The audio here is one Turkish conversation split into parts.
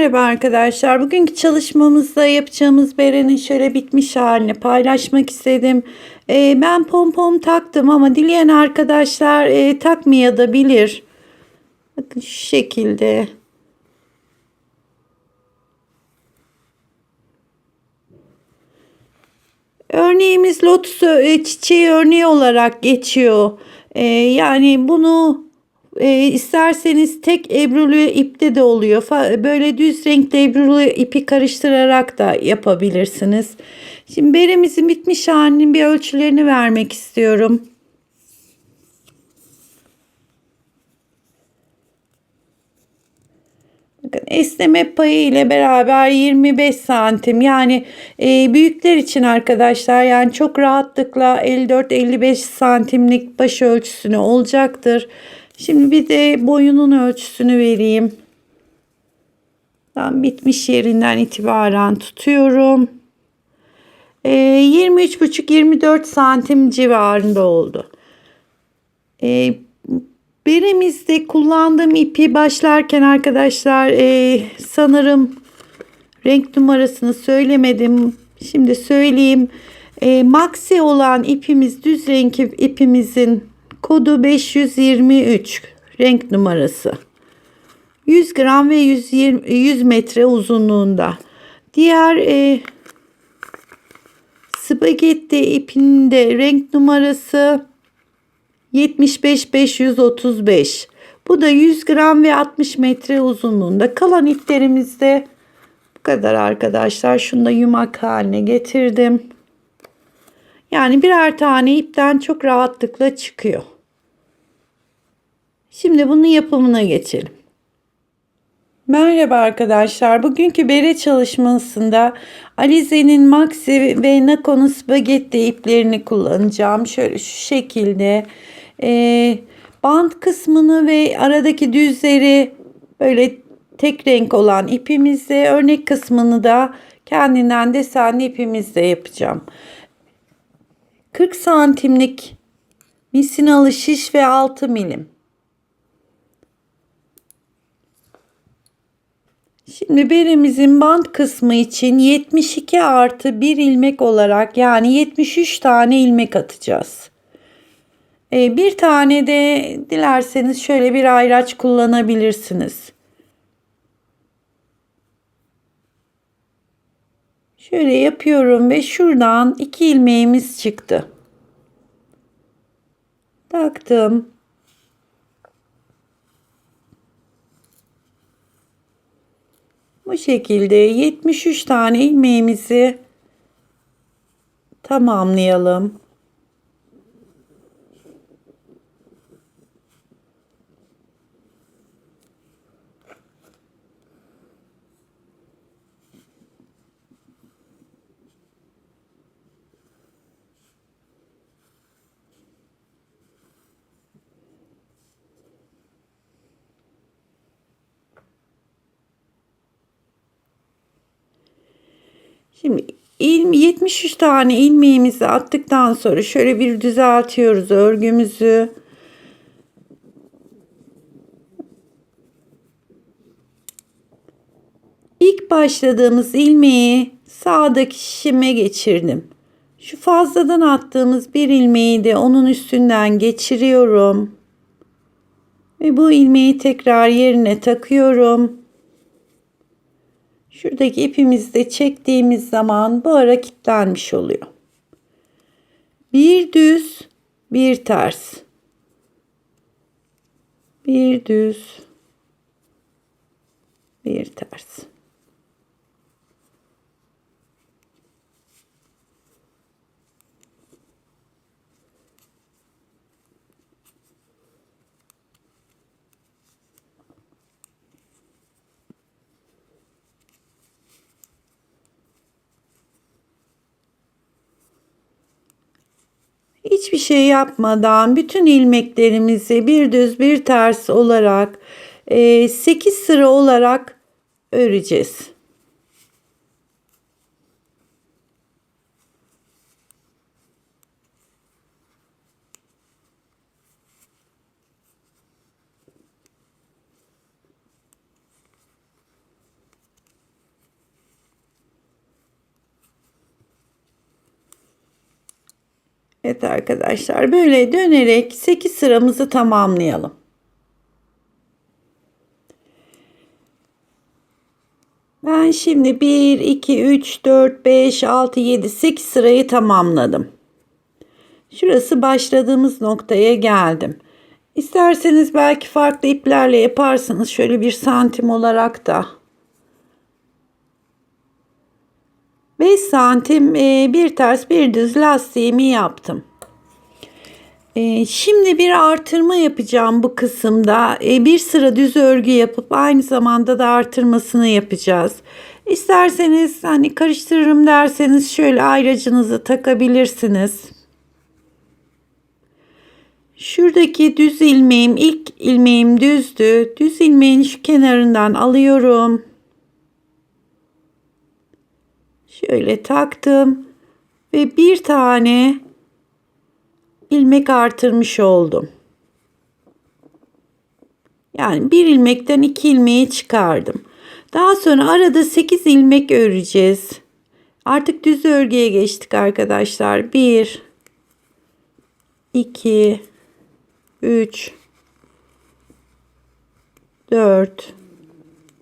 Merhaba arkadaşlar. Bugünkü çalışmamızda yapacağımız berenin şöyle bitmiş halini paylaşmak istedim. Ben pompon taktım ama dileyen arkadaşlar takmaya da bilir. Bakın şu şekilde. Örneğimiz lotus çiçeği örneği olarak geçiyor. Yani bunu isterseniz tek ebrulu ipte de oluyor. Böyle düz renkli ebrulu ipi karıştırarak da yapabilirsiniz. Şimdi beremizin bitmiş halinin bir ölçülerini vermek istiyorum. Bakın esneme payı ile beraber 25 santim, yani büyükler için arkadaşlar, yani çok rahatlıkla 54-55 santimlik baş ölçüsünü olacaktır. Şimdi bir de boyunun ölçüsünü vereyim. Ben bitmiş yerinden itibaren tutuyorum. 23,5-24 santim civarında oldu. Beremizde kullandığım ipi başlarken arkadaşlar sanırım renk numarasını söylemedim. Şimdi söyleyeyim. Maxi olan ipimiz, düz renk ipimizin kodu 523 renk numarası. 100 gram ve 100 metre uzunluğunda. Diğer spagetti ipinin de renk numarası 75-535. Bu da 100 gram ve 60 metre uzunluğunda. Kalan iplerimiz de bu kadar arkadaşlar. Şunu da yumak haline getirdim. Yani birer tane ipten çok rahatlıkla çıkıyor. Şimdi bunun yapımına geçelim. Merhaba arkadaşlar. Bugünkü bere çalışmasında Alize'nin Maxi ve Nakon'un spagetti iplerini kullanacağım. Şöyle şu şekilde. Bant kısmını ve aradaki düzleri böyle tek renk olan ipimizle, örnek kısmını da kendinden desenli ipimizle yapacağım. 40 santimlik misinalı şiş ve 6 milim. Şimdi beremizin bant kısmı için 72 artı 1 ilmek olarak, yani 73 tane ilmek atacağız. Bir tane de dilerseniz şöyle bir ayraç kullanabilirsiniz. Şöyle yapıyorum ve şuradan 2 ilmeğimiz çıktı. Taktım. Bu şekilde 73 tane ilmeğimizi tamamlayalım. Şimdi 73 tane ilmeğimizi attıktan sonra şöyle bir düzeltiyoruz örgümüzü. İlk başladığımız ilmeği sağdaki şişime geçirdim. Şu fazladan attığımız bir ilmeği de onun üstünden geçiriyorum. Ve bu ilmeği tekrar yerine takıyorum. Şuradaki ipimizi de çektiğimiz zaman bu ara kilitlenmiş oluyor. Bir düz, bir ters. Bir düz, bir ters. Hiçbir şey yapmadan bütün ilmeklerimizi bir düz bir ters olarak 8 sıra olarak öreceğiz. Evet arkadaşlar, böyle dönerek 8 sıramızı tamamlayalım. Ben şimdi 1, 2, 3, 4, 5, 6, 7, 8 sırayı tamamladım. Şurası başladığımız noktaya geldim. İsterseniz belki farklı iplerle yaparsınız. Şöyle 1 santim olarak da. 5 santim bir ters bir düz lastiğimi yaptım. Şimdi bir artırma yapacağım bu kısımda. Bir sıra düz örgü yapıp aynı zamanda da artırmasını yapacağız. İsterseniz hani karıştırırım derseniz şöyle ayracınızı takabilirsiniz. Şuradaki düz ilmeğim, ilk ilmeğim düzdü. Düz ilmeğin şu kenarından alıyorum. Şöyle taktım ve bir tane ilmek artırmış oldum. Yani bir ilmekten 2 ilmeği çıkardım. Daha sonra arada 8 ilmek öreceğiz. Artık düz örgüye geçtik arkadaşlar. 1 2 3 4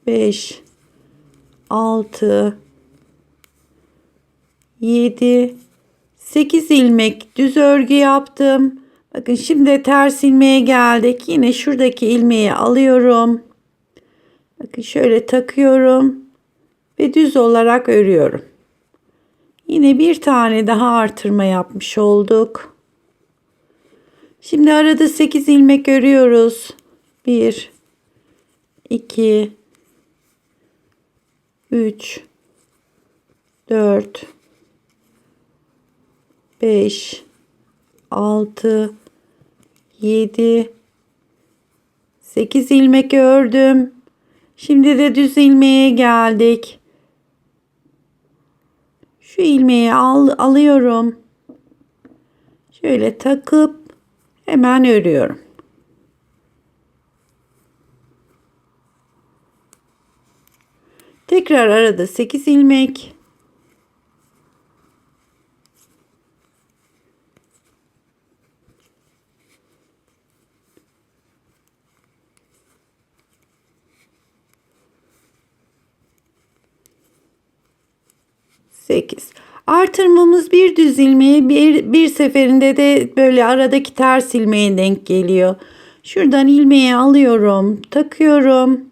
5 6 7 8 ilmek düz örgü yaptım. Bakın şimdi ters ilmeğe geldik. Yine şuradaki ilmeği alıyorum. Bakın şöyle takıyorum ve düz olarak örüyorum. Yine bir tane daha artırma yapmış olduk. Şimdi arada 8 ilmek örüyoruz. 1 2 3 4 5 6 7 8 ilmek ördüm. Şimdi de düz ilmeğe geldik. Şu ilmeği alıyorum. Şöyle takıp hemen örüyorum. Tekrar arada 8 ilmek. Artırmamız bir düz ilmeğe bir seferinde de böyle aradaki ters ilmeğe denk geliyor. Şuradan ilmeği alıyorum, takıyorum.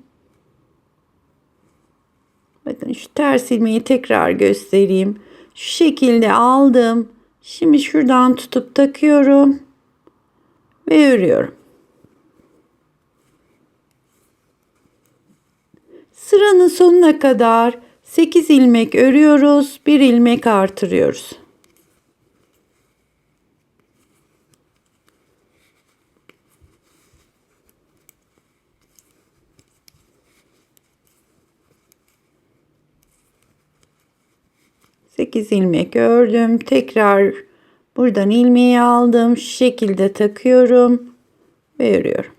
Bakın şu ters ilmeği tekrar göstereyim. Şu şekilde aldım. Şimdi şuradan tutup takıyorum ve örüyorum. Sıranın sonuna kadar 8 ilmek örüyoruz, 1 ilmek artırıyoruz. Sekiz ilmek ördüm. Tekrar buradan ilmeği aldım. Şu şekilde takıyorum ve örüyorum.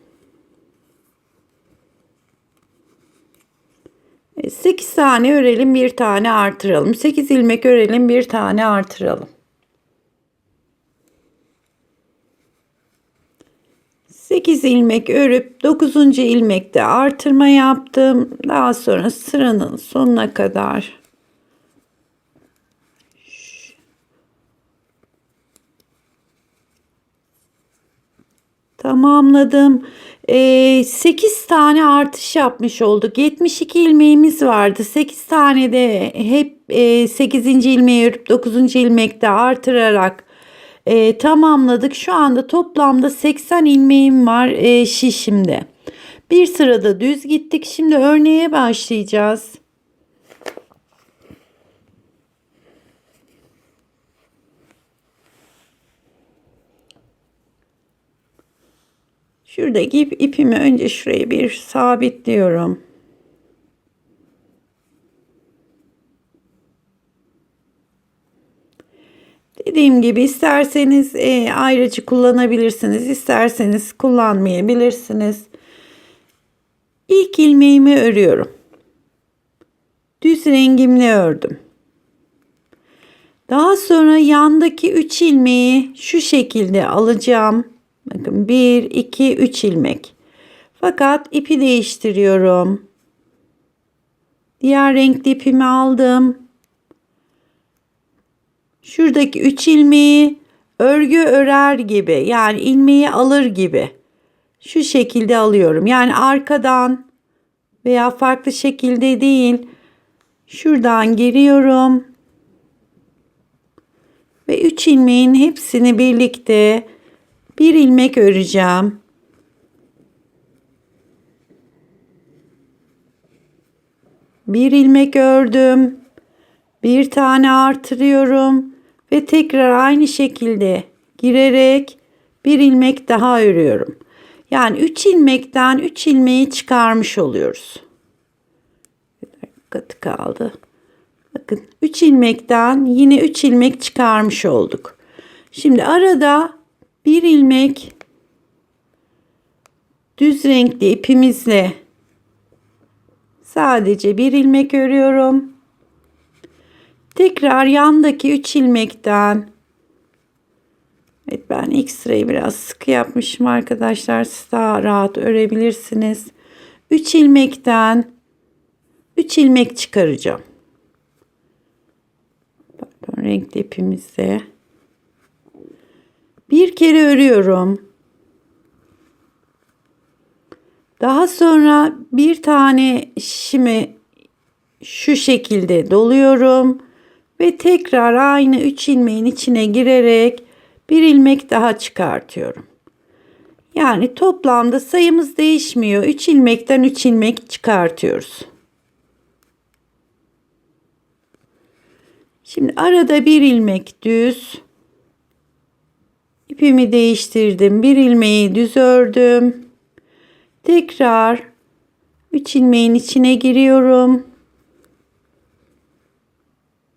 8 tane örelim, bir tane artıralım. 8 ilmek örelim, bir tane artıralım. 8 ilmek örüp 9. ilmekte artırma yaptım. Daha sonra sıranın sonuna kadar tamamladım. 8 tane artış yapmış olduk. 72 ilmeğimiz vardı. 8 tane de hep 8. ilmeği örüp 9. ilmekte artırarak tamamladık. Şu anda toplamda 80 ilmeğim var şişimde. Bir sırada düz gittik. Şimdi örneğe başlayacağız. Şuradaki ipimi önce şuraya bir sabitliyorum. Dediğim gibi isterseniz ayrıcı kullanabilirsiniz, isterseniz kullanmayabilirsiniz. İlk ilmeğimi örüyorum. Düz rengimle ördüm. Daha sonra yandaki 3 ilmeği şu şekilde alacağım. Bakın 1, 2, 3 ilmek. Fakat ipi değiştiriyorum. Diğer renkli ipimi aldım. Şuradaki 3 ilmeği örgü örer gibi, yani ilmeği alır gibi şu şekilde alıyorum. Yani arkadan veya farklı şekilde değil. Şuradan giriyorum. Ve 3 ilmeğin hepsini birlikte bir ilmek öreceğim. Bir ilmek ördüm. Bir tane artırıyorum ve tekrar aynı şekilde girerek bir ilmek daha örüyorum. Yani 3 ilmekten 3 ilmeği çıkarmış oluyoruz. Katı kaldı. Bakın 3 ilmekten yine 3 ilmek çıkarmış olduk. Şimdi arada bir ilmek düz renkli ipimizle sadece bir ilmek örüyorum. Tekrar yandaki 3 ilmekten, evet ben ilk sırayı biraz sıkı yapmışım arkadaşlar, siz daha rahat örebilirsiniz. 3 ilmekten 3 ilmek çıkaracağım. Pardon, renkli ipimizle bir kere örüyorum. Daha sonra bir tane şişimi şu şekilde doluyorum ve tekrar aynı 3 ilmeğin içine girerek bir ilmek daha çıkartıyorum. Yani toplamda sayımız değişmiyor. 3 ilmekten 3 ilmek çıkartıyoruz. Şimdi arada bir ilmek düz. İpimi değiştirdim. Bir ilmeği düz ördüm. Tekrar 3 ilmeğin içine giriyorum.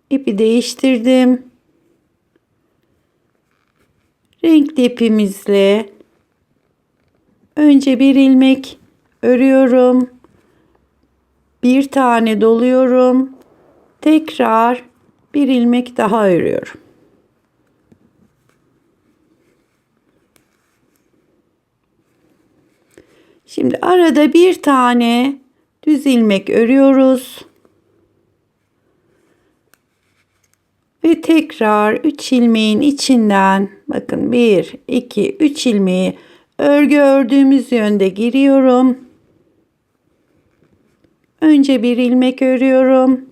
İpi değiştirdim. Renkli ipimizle önce bir ilmek örüyorum. Bir tane doluyorum. Tekrar bir ilmek daha örüyorum. Şimdi arada bir tane düz ilmek örüyoruz. Ve tekrar 3 ilmeğin içinden, bakın 1, 2, 3 ilmeği örgü ördüğümüz yönde giriyorum. Önce bir ilmek örüyorum.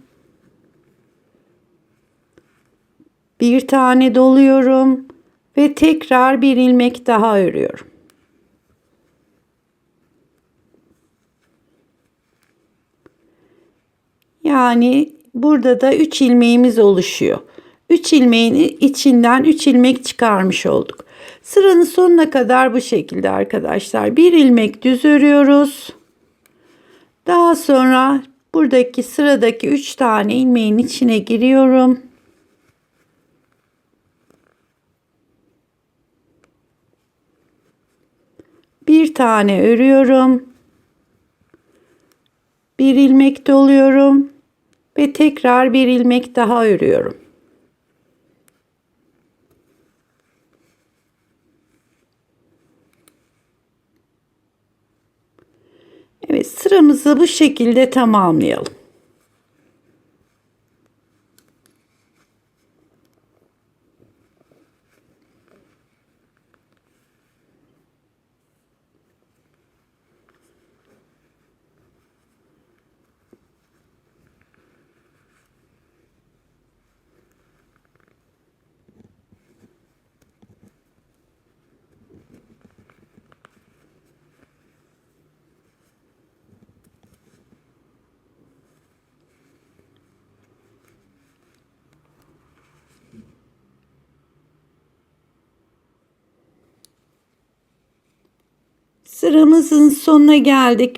Bir tane doluyorum ve tekrar bir ilmek daha örüyorum. Yani burada da 3 ilmeğimiz oluşuyor. 3 ilmeğin içinden 3 ilmek çıkarmış olduk. Sıranın sonuna kadar bu şekilde arkadaşlar. Bir ilmek düz örüyoruz. Daha sonra buradaki sıradaki 3 tane ilmeğin içine giriyorum. Bir tane örüyorum. Bir ilmek doluyorum ve tekrar bir ilmek daha örüyorum. Evet, sıramızı bu şekilde tamamlayalım. Sıramızın sonuna geldik.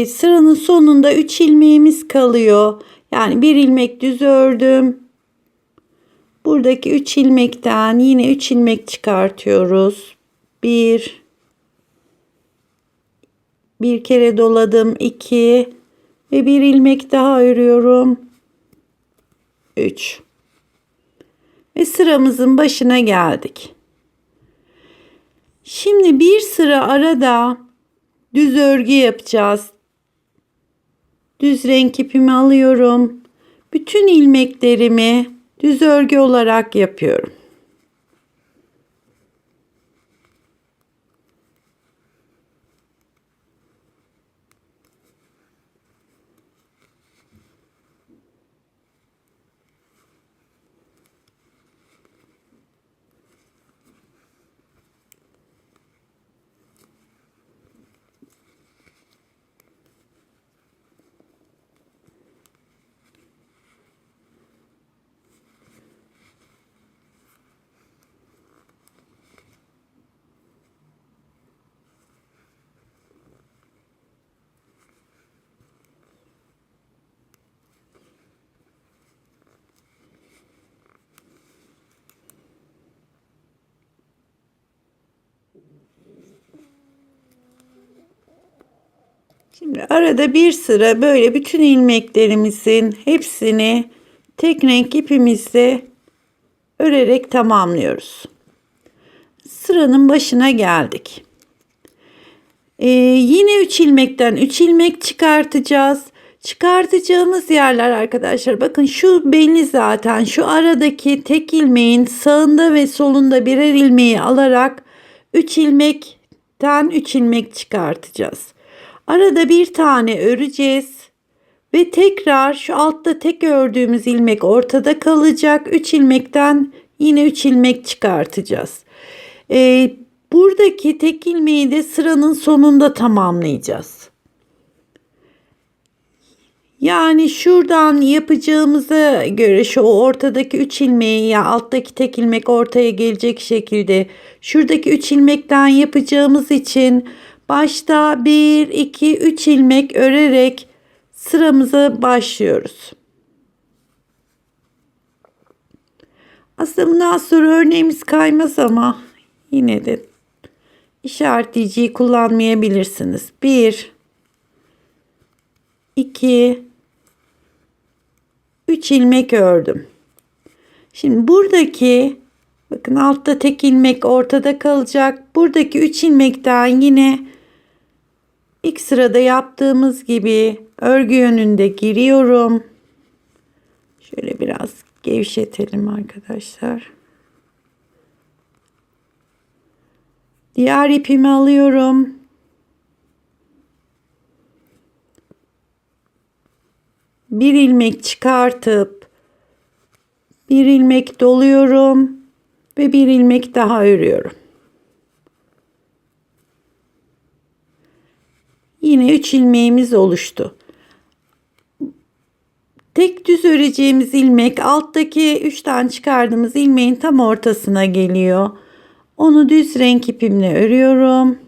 Sıranın sonunda 3 ilmeğimiz kalıyor. Yani bir ilmek düz ördüm. Buradaki 3 ilmekten yine 3 ilmek çıkartıyoruz. Bir kere doladım. 2 ve bir ilmek daha örüyorum. 3. ve sıramızın başına geldik. Şimdi bir sıra arada düz örgü yapacağız. Düz renk ipimi alıyorum. Bütün ilmeklerimi düz örgü olarak yapıyorum. Şimdi arada bir sıra böyle bütün ilmeklerimizin hepsini tek renk ipimizle örerek tamamlıyoruz. Sıranın başına geldik. Yine 3 ilmekten 3 ilmek çıkartacağız. Çıkartacağımız yerler arkadaşlar, bakın şu belli zaten. Şu aradaki tek ilmeğin sağında ve solunda birer ilmeği alarak 3 ilmekten 3 ilmek çıkartacağız. Arada bir tane öreceğiz ve tekrar şu altta tek ördüğümüz ilmek ortada kalacak. 3 ilmekten yine 3 ilmek çıkartacağız. Buradaki tek ilmeği de sıranın sonunda tamamlayacağız. Yani şuradan yapacağımıza göre şu ortadaki 3 ilmeği, ya alttaki tek ilmek ortaya gelecek şekilde şuradaki 3 ilmekten yapacağımız için başta 1, 2, 3 ilmek örerek sıramıza başlıyoruz. Aslında bundan sonra örneğimiz kaymaz ama yine de işaretleyiciyi kullanmayabilirsiniz. 1, 2, 3 ilmek ördüm. Şimdi buradaki, bakın altta tek ilmek ortada kalacak. Buradaki 3 ilmekten yine ilk sırada yaptığımız gibi örgü yönünde giriyorum. Şöyle biraz gevşetelim arkadaşlar. Diğer ipimi alıyorum. Bir ilmek çıkartıp bir ilmek doluyorum ve bir ilmek daha örüyorum. Yine 3 ilmeğimiz oluştu. Tek düz öreceğimiz ilmek alttaki 3 tane çıkardığımız ilmeğin tam ortasına geliyor. Onu düz renk ipimle örüyorum.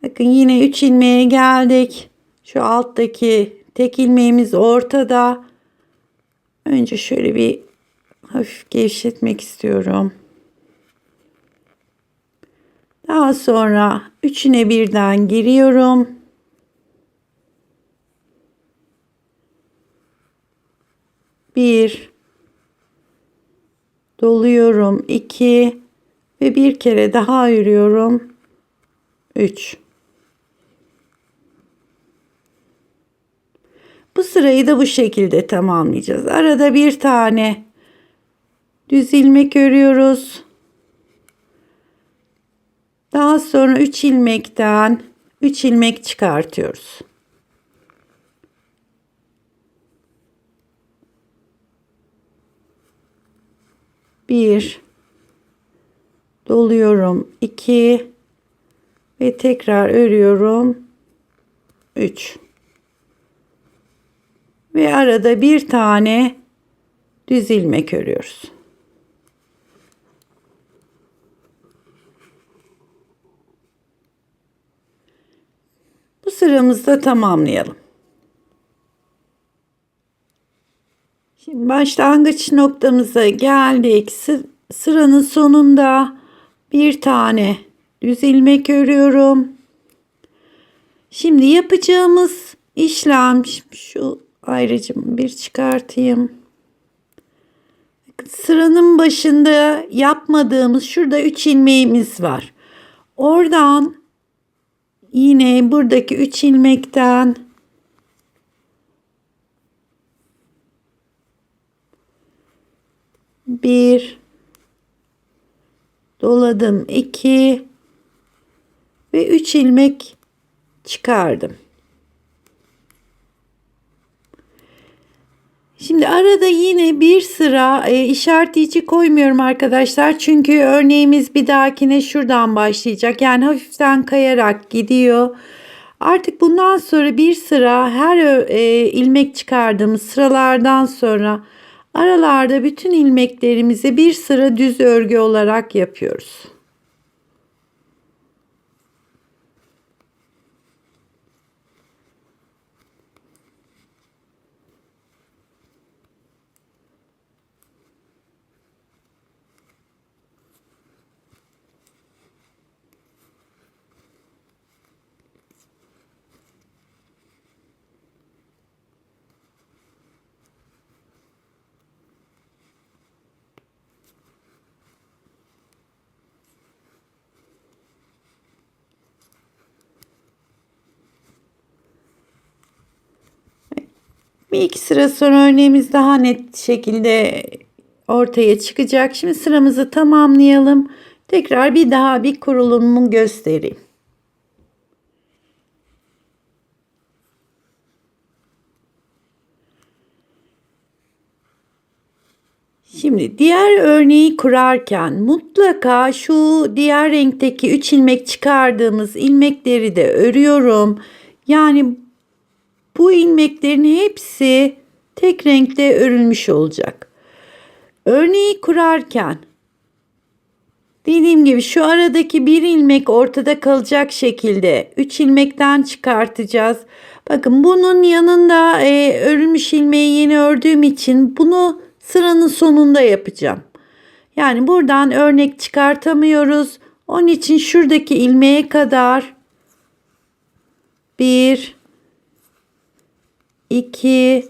Bakın yine 3 ilmeğe geldik. Şu alttaki tek ilmeğimiz ortada. Önce şöyle bir hafif gevşetmek istiyorum. Daha sonra üçüne birden giriyorum. Bir, doluyorum. 2 ve bir kere daha örüyorum. 3. Bu sırayı da bu şekilde tamamlayacağız. Arada bir tane düz ilmek örüyoruz. Daha sonra 3 ilmekten 3 ilmek çıkartıyoruz. Bir, doluyorum. 2 ve tekrar örüyorum. 3. Ve arada bir tane düz ilmek örüyoruz. Bu sıramızda tamamlayalım. Şimdi başlangıç noktamıza geldik. Sıranın sonunda bir tane düz ilmek örüyorum. Şimdi yapacağımız işlem, şu ayrıcımı bir çıkartayım. sıranın başında yapmadığımız şurada 3 ilmeğimiz var. Oradan yine buradaki 3 ilmekten bir doladım, 2 ve 3 ilmek çıkardım. Şimdi arada yine bir sıra işaretleyici koymuyorum arkadaşlar. Çünkü örneğimiz bir dahakine şuradan başlayacak. Yani hafiften kayarak gidiyor. Artık bundan sonra bir sıra her ilmek çıkardığımız sıralardan sonra aralarda bütün ilmeklerimizi bir sıra düz örgü olarak yapıyoruz. Bir iki sıra sonra örneğimiz daha net şekilde ortaya çıkacak. Şimdi sıramızı tamamlayalım. Tekrar bir daha bir kurulumu göstereyim. Şimdi diğer örneği kurarken mutlaka şu diğer renkteki 3 ilmek çıkardığımız ilmekleri de örüyorum. Yani bu ilmeklerin hepsi tek renkte örülmüş olacak. Örneği kurarken dediğim gibi şu aradaki bir ilmek ortada kalacak şekilde 3 ilmekten çıkartacağız. Bakın bunun yanında örülmüş ilmeği yeni ördüğüm için bunu sıranın sonunda yapacağım. Yani buradan örnek çıkartamıyoruz. Onun için şuradaki ilmeğe kadar 1, 2,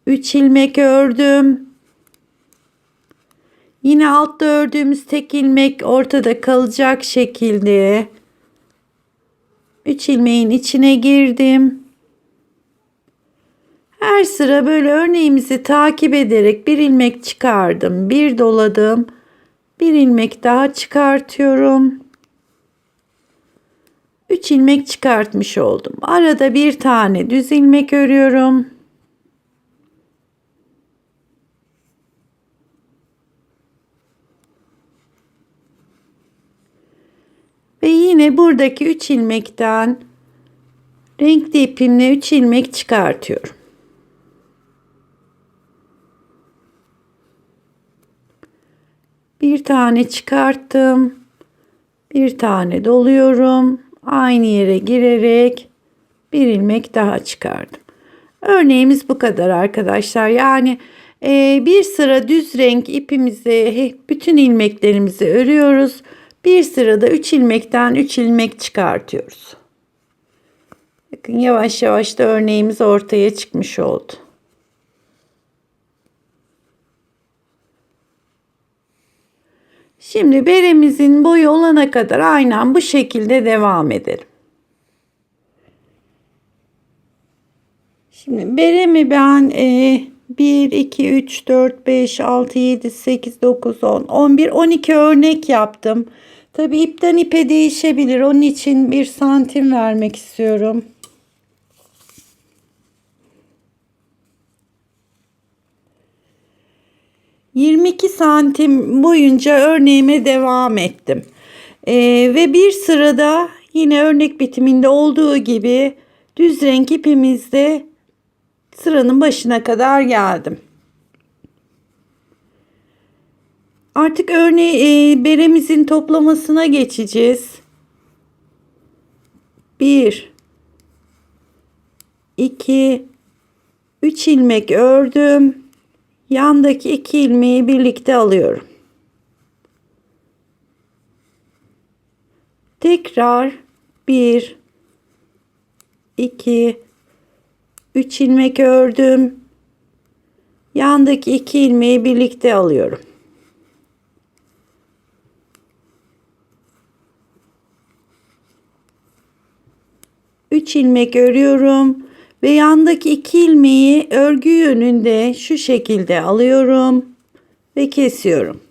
3 ilmek ördüm. Yine altta ördüğümüz tek ilmek ortada kalacak şekilde 3 ilmeğin içine girdim. Her sıra böyle örneğimizi takip ederek bir ilmek çıkardım, bir doladım, bir ilmek daha çıkartıyorum. 3 ilmek çıkartmış oldum. Arada bir tane düz ilmek örüyorum. Ve yine buradaki 3 ilmekten renkli ipimle 3 ilmek çıkartıyorum. Bir tane çıkarttım. Bir tane doluyorum. Aynı yere girerek bir ilmek daha çıkardım. Örneğimiz bu kadar arkadaşlar. Yani bir sıra düz renk ipimizi bütün ilmeklerimizi örüyoruz. Bir sırada 3 ilmekten 3 ilmek çıkartıyoruz. Bakın yavaş yavaş da örneğimiz ortaya çıkmış oldu. Şimdi beremizin boyu olana kadar aynen bu şekilde devam edelim. Şimdi beremi ben 1, 2, 3, 4, 5, 6, 7, 8, 9, 10, 11, 12 örnek yaptım. Tabi ipten ipe değişebilir. Onun için 1 santim vermek istiyorum. ...22 santim boyunca örneğime devam ettim. Ve bir sırada yine örnek bitiminde olduğu gibi düz renk ipimizde sıranın başına kadar geldim. Artık örneği beremizin toplamasına geçeceğiz. 1, 2, 3 ilmek ördüm. Yandaki 2 ilmeği birlikte alıyorum. Tekrar 1, 2, 3 ilmek ördüm. Yandaki 2 ilmeği birlikte alıyorum. Üç ilmek örüyorum ve yandaki 2 ilmeği örgü yönünde şu şekilde alıyorum ve kesiyorum.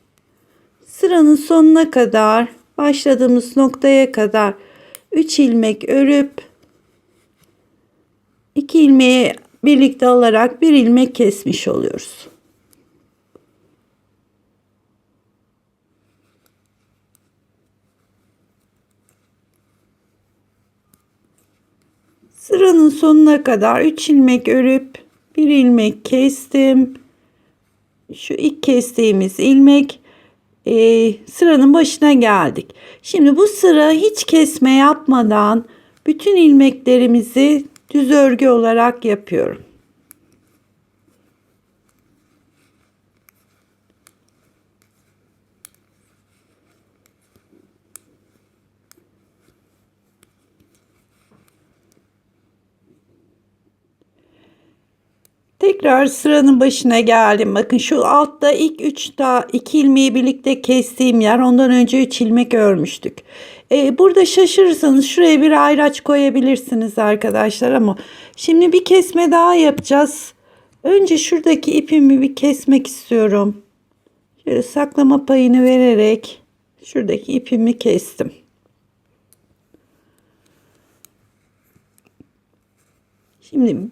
Sıranın sonuna kadar, başladığımız noktaya kadar 3 ilmek örüp 2 ilmeği birlikte alarak bir ilmek kesmiş oluyoruz. Sıranın sonuna kadar 3 ilmek örüp bir ilmek kestim. Şu ilk kestiğimiz ilmek, sıranın başına geldik. Şimdi bu sıra hiç kesme yapmadan bütün ilmeklerimizi düz örgü olarak yapıyorum. Tekrar sıranın başına geldim. Bakın şu altta ilk 2 ilmeği birlikte kestiğim yer, ondan önce 3 ilmek örmüştük. Burada şaşırırsanız şuraya bir ayraç koyabilirsiniz arkadaşlar, ama şimdi bir kesme daha yapacağız. Önce şuradaki ipimi bir kesmek istiyorum. Şöyle saklama payını vererek şuradaki ipimi kestim. Şimdi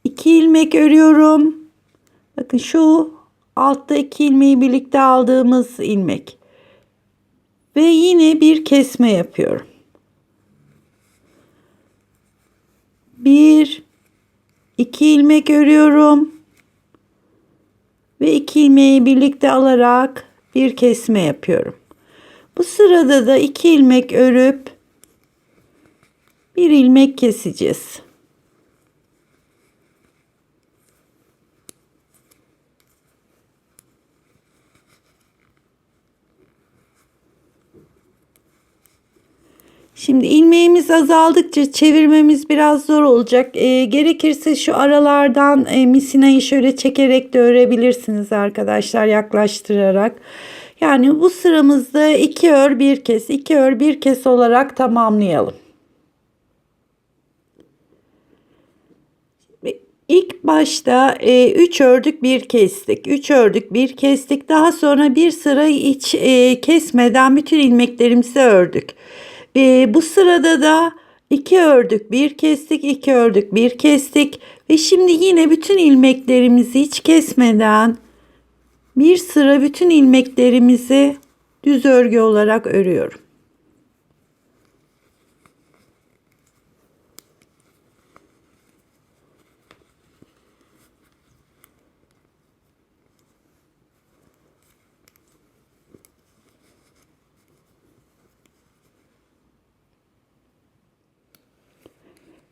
2 ilmek örüyorum. Bakın şu altta 2 ilmeği birlikte aldığımız ilmek. Ve yine bir kesme yapıyorum. 2 ilmek örüyorum. Ve 2 ilmeği birlikte alarak bir kesme yapıyorum. Bu sırada da 2 ilmek örüp bir ilmek keseceğiz. Şimdi ilmeğimiz azaldıkça çevirmemiz biraz zor olacak. Gerekirse şu aralardan misinayı şöyle çekerek de örebilirsiniz arkadaşlar, yaklaştırarak. Yani bu sıramızda 2 ör 1 kes, 2 ör 1 kes olarak tamamlayalım. İlk başta 3 ördük 1 kestik. 3 ördük 1 kestik. Daha sonra bir sıra hiç kesmeden bütün ilmeklerimizi ördük. Bu sırada da 2 ördük 1 kestik, 2 ördük 1 kestik ve şimdi yine bütün ilmeklerimizi hiç kesmeden bir sıra bütün ilmeklerimizi düz örgü olarak örüyorum.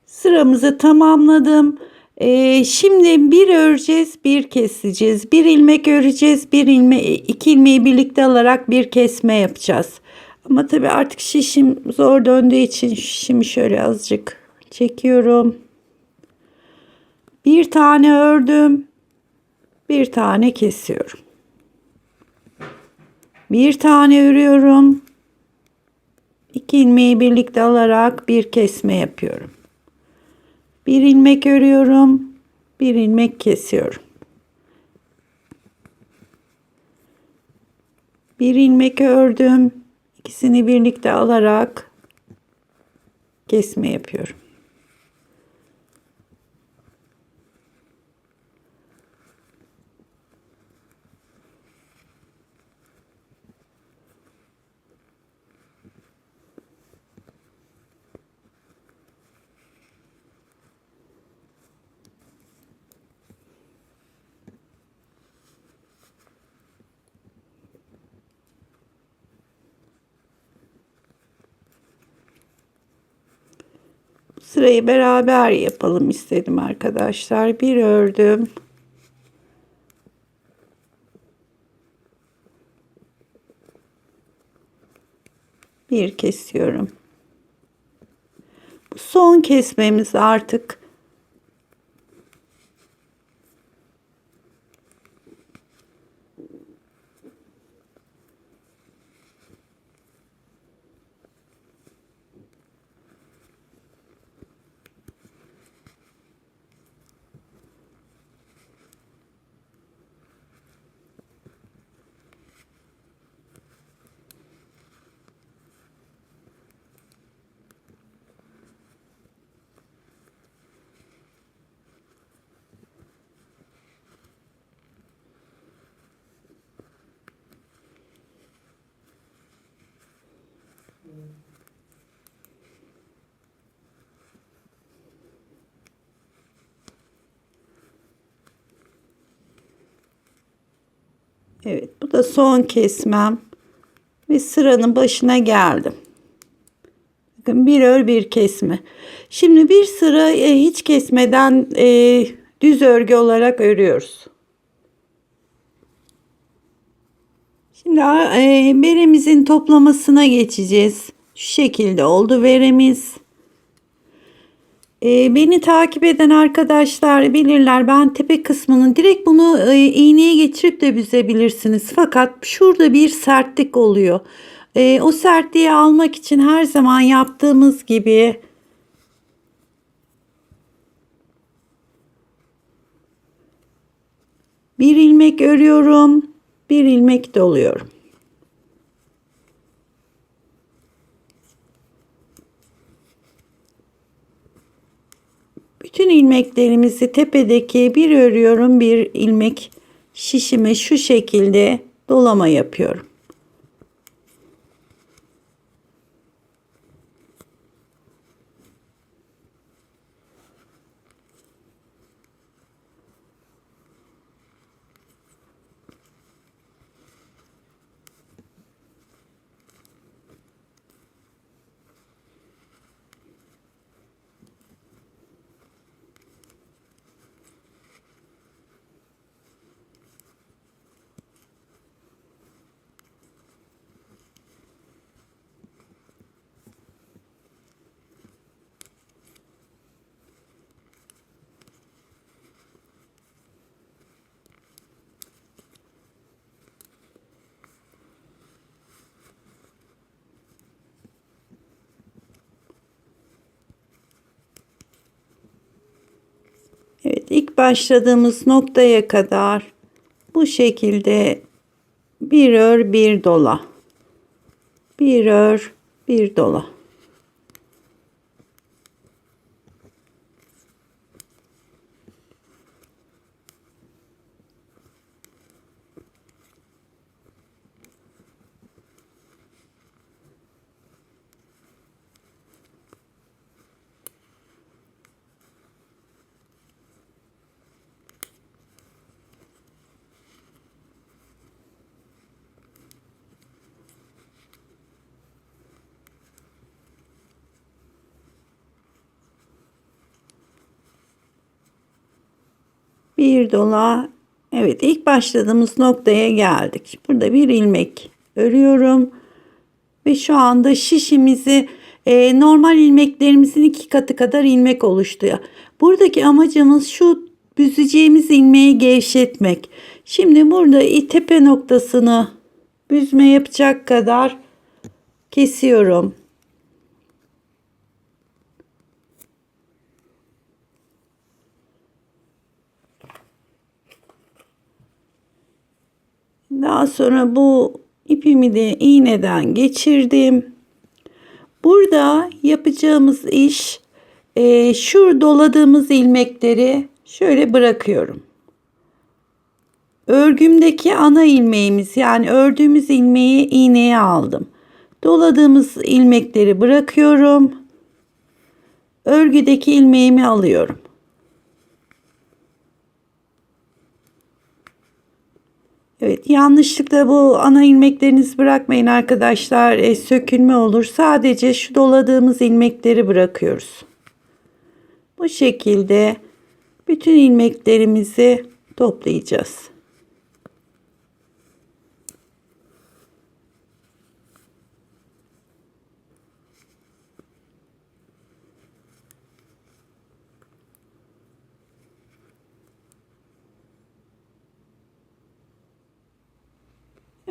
Sıramızı tamamladım. Şimdi bir öreceğiz, bir keseceğiz. Bir ilmek öreceğiz, bir ilmek, 2 ilmeği birlikte alarak bir kesme yapacağız. Ama tabii artık şişim zor döndüğü için şişimi şöyle azıcık çekiyorum. Bir tane ördüm, bir tane kesiyorum. Bir tane örüyorum. 2 ilmeği birlikte alarak bir kesme yapıyorum. Bir ilmek örüyorum, bir ilmek kesiyorum. Bir ilmek ördüm, ikisini birlikte alarak kesme yapıyorum. Sırayı beraber yapalım istedim arkadaşlar. Bir ördüm. Bir kesiyorum. Bu son kesmemiz artık. Evet, bu da son kesmem ve sıranın başına geldim. Bakın bir ör bir kesme. Şimdi bir sıra hiç kesmeden düz örgü olarak örüyoruz. Şimdi beremizin toplamasına geçeceğiz. Şu şekilde oldu beremiz. Beni takip eden arkadaşlar bilirler. Ben tepe kısmının direkt bunu iğneye geçirip de büzebilirsiniz. Fakat şurada bir sertlik oluyor. O sertliği almak için her zaman yaptığımız gibi bir ilmek örüyorum, bir ilmek doluyorum. Bütün ilmeklerimizi tepedeki bir örüyorum, bir ilmek şişime şu şekilde dolama yapıyorum. Evet, ilk başladığımız noktaya kadar bu şekilde bir ör bir dola, bir ör bir dola. Bir dola. Evet, ilk başladığımız noktaya geldik. Burada bir ilmek örüyorum ve şu anda şişimizi normal ilmeklerimizin 2 katı kadar ilmek oluşturuyor. Buradaki amacımız şu büzeceğimiz ilmeği gevşetmek. Şimdi burada tepe noktasını büzme yapacak kadar kesiyorum. Daha sonra bu ipimi de iğneden geçirdim. Burada yapacağımız iş şu doladığımız ilmekleri şöyle bırakıyorum. Örgümdeki ana ilmeğimiz yani ördüğümüz ilmeği iğneye aldım. Doladığımız ilmekleri bırakıyorum. Örgüdeki ilmeğimi alıyorum. Evet, yanlışlıkla bu ana ilmeklerinizi bırakmayın arkadaşlar. Sökülme olur. Sadece şu doladığımız ilmekleri bırakıyoruz. Bu şekilde bütün ilmeklerimizi toplayacağız.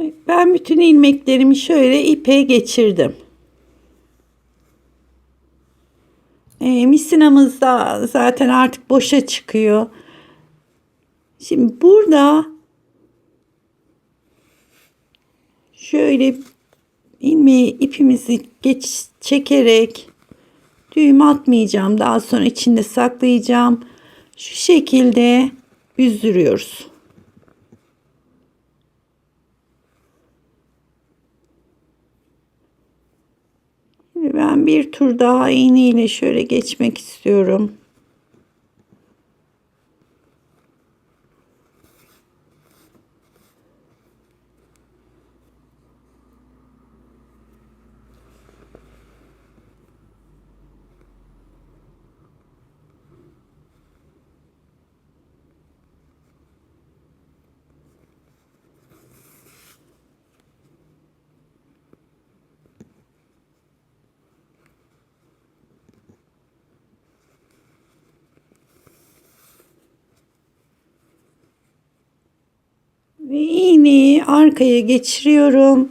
Evet, ben bütün ilmeklerimi şöyle ipe geçirdim. Misinamız da zaten artık boşa çıkıyor. Şimdi burada şöyle ilmeği ipimizi çekerek düğüm atmayacağım. Daha sonra içinde saklayacağım. Şu şekilde büzdürüyoruz. Ben bir tur daha iğne ile şöyle geçmek istiyorum. Ve iğneyi arkaya geçiriyorum.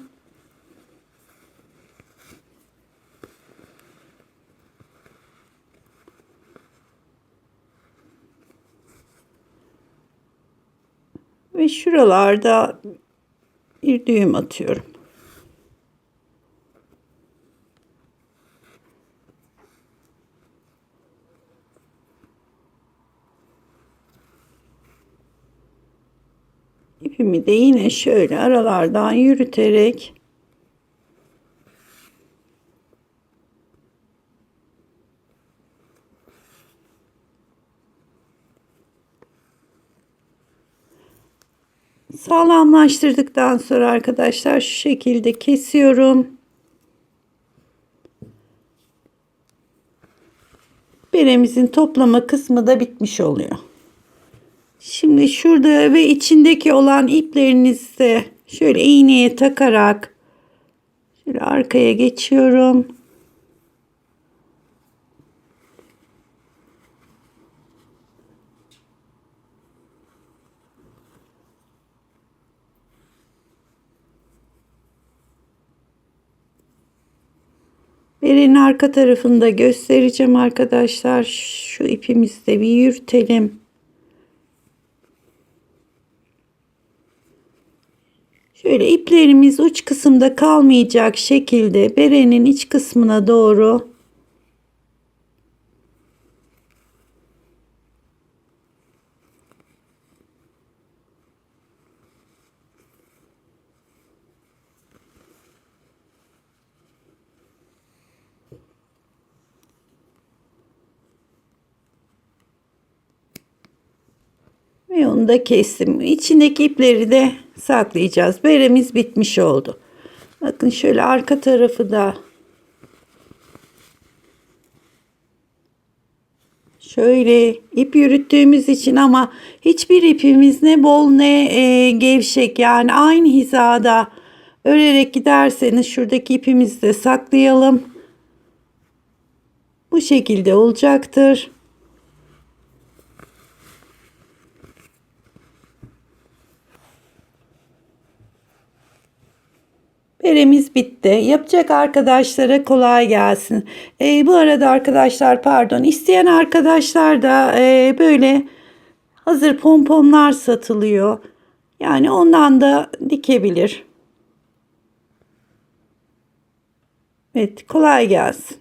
Ve şuralarda bir düğüm atıyorum. İpimi de yine şöyle aralardan yürüterek sağlamlaştırdıktan sonra arkadaşlar şu şekilde kesiyorum. Beremizin toplama kısmı da bitmiş oluyor. Şimdi şurada ve içindeki olan iplerinizi de şöyle iğneye takarak şöyle arkaya geçiyorum. Berenin arka tarafını da göstereceğim arkadaşlar. Şu ipimizi de bir yürütelim. Şöyle iplerimiz uç kısımda kalmayacak şekilde berenin iç kısmına doğru ve onu da kestim. İçindeki ipleri de saklayacağız. Beremiz bitmiş oldu. Bakın şöyle arka tarafı da şöyle ip yürüttüğümüz için ama hiçbir ipimiz ne bol ne gevşek, yani aynı hizada örerek giderseniz şuradaki ipimizi de saklayalım. Bu şekilde olacaktır. Beremiz bitti. Yapacak arkadaşlara kolay gelsin. Bu arada arkadaşlar, pardon, isteyen arkadaşlar da böyle hazır pomponlar satılıyor. Yani ondan da dikebilir. Evet, kolay gelsin.